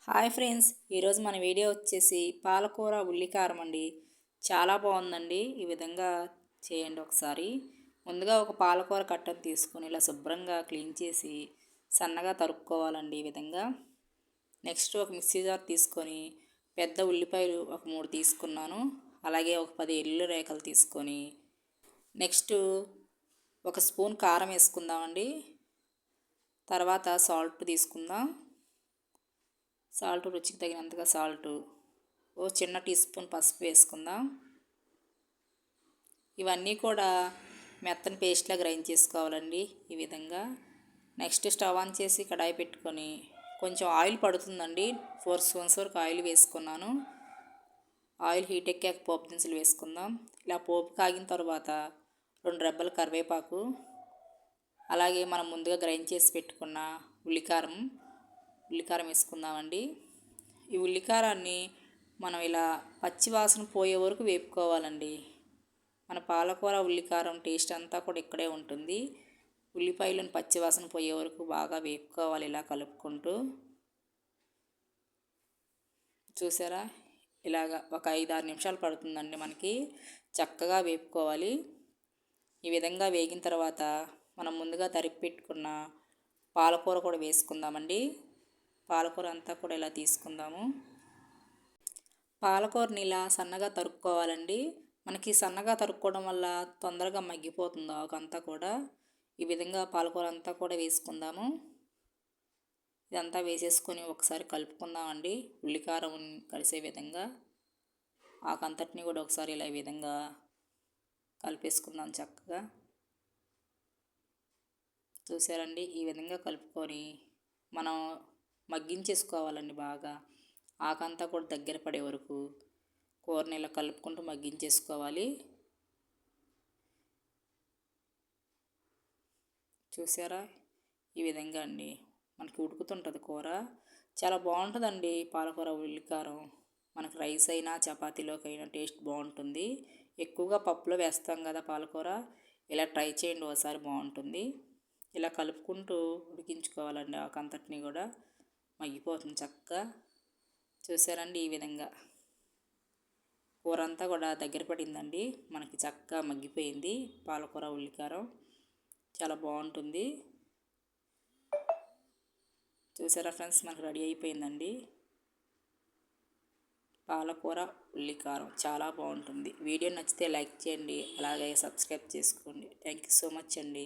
Hi friends, ఈరోజు మన video వచ్చేసి పాలకూర ఉల్లికారం అండి. చాలా బాగుందండి. ఈ విధంగా చేయండి ఒకసారి. ముందుగా ఒక పాలకూర కట్టను తీసుకొని ఇలా శుభ్రంగా క్లీన్ చేసి సన్నగా తరుక్కోవాలండి ఈ విధంగా. నెక్స్ట్ ఒక మిక్సీ జార్ తీసుకొని పెద్ద ఉల్లిపాయలు ఒక 3 తీసుకున్నాను. అలాగే ఒక 10 ఎల్లుల్లి రేఖలు తీసుకొని నెక్స్ట్ ఒక స్పూన్ కారం వేసుకుందామండి. తర్వాత సాల్ట్ తీసుకుందాం. సాల్ట్ రుచికి తగినంతగా సాల్టు, ఓ చిన్న టీ స్పూన్ పసుపు వేసుకుందాం. ఇవన్నీ కూడా మెత్తని పేస్ట్లా గ్రైండ్ చేసుకోవాలండి ఈ విధంగా. నెక్స్ట్ స్టవ్ ఆన్ చేసి కడాయి పెట్టుకొని కొంచెం ఆయిల్ పడుతుందండి. 4 స్పూన్స్ వరకు ఆయిల్ వేసుకున్నాను. ఆయిల్ హీట్ ఎక్కాక పోపు దినుసులు వేసుకుందాం. ఇలా పోపు కాగిన తర్వాత 2 రెబ్బల కరివేపాకు, అలాగే మనం ముందుగా గ్రైండ్ చేసి పెట్టుకున్న ఉల్లికారం వేసుకుందామండి. ఈ ఉల్లికారాన్ని మనం ఇలా పచ్చి వాసన పోయే వరకు వేపుకోవాలండి. మన పాలకూర ఉల్లికారం టేస్ట్ అంతా కూడా ఇక్కడే ఉంటుంది. ఉల్లిపాయలను పచ్చి వాసన పోయే వరకు బాగా వేపుకోవాలి ఇలా కలుపుకుంటూ. చూసారా, ఇలాగా ఒక 5-6 నిమిషాలు పడుతుందండి మనకి. చక్కగా వేపుకోవాలి. ఈ విధంగా వేగిన తర్వాత మనం ముందుగా తరిగి పెట్టుకున్న పాలకూర కూడా వేసుకుందామండి. పాలకూర అంతా కూడా ఇలా తీసుకుందాము. పాలకూరని ఇలా సన్నగా తరుక్కోవాలండి. మనకి సన్నగా తరుక్కోవడం వల్ల తొందరగా మగ్గిపోతుంది ఆకంతా కూడా. ఈ విధంగా పాలకూర అంతా కూడా వేసుకుందాము. ఇదంతా వేసేసుకొని ఒకసారి కలుపుకుందామండి. ఉల్లికారం కలిసే విధంగా ఆకంతటిని కూడా ఒకసారి ఇలా ఈ విధంగా కలిపేసుకుందాం చక్కగా. చూసారండి, ఈ విధంగా కలుపుకొని మనం మగ్గించేసుకోవాలండి బాగా. ఆకంతా కూడా దగ్గర పడే వరకు కూరని ఇలా కలుపుకుంటూ మగ్గించేసుకోవాలి. చూసారా, ఈ విధంగా అండి మనకి ఉడుకుతుంటుంది కూర. చాలా బాగుంటుందండి పాలకూర ఉల్లికారం. మనకు రైస్ అయినా చపాతీలోకైనా టేస్ట్ బాగుంటుంది. ఎక్కువగా పప్పులో వేస్తాం కదా పాలకూర. ఇలా ట్రై చేయండి ఒకసారి, బాగుంటుంది. ఇలా కలుపుకుంటూ ఉడికించుకోవాలండి. ఆకంతటిని కూడా మగ్గిపోతుంది చక్కగా. చూసారండి, ఈ విధంగా కూర అంతా కూడా దగ్గర పడిందండి. మనకి చక్కగా మగ్గిపోయింది పాలకూర ఉల్లికారం. చాలా బాగుంటుంది. చూసారా ఫ్రెండ్స్, మనకు రెడీ అయిపోయిందండి పాలకూర ఉల్లికారం. చాలా బాగుంటుంది. వీడియో నచ్చితే లైక్ చేయండి, అలాగే సబ్స్క్రైబ్ చేసుకోండి. థ్యాంక్ యూ సో మచ్ అండి.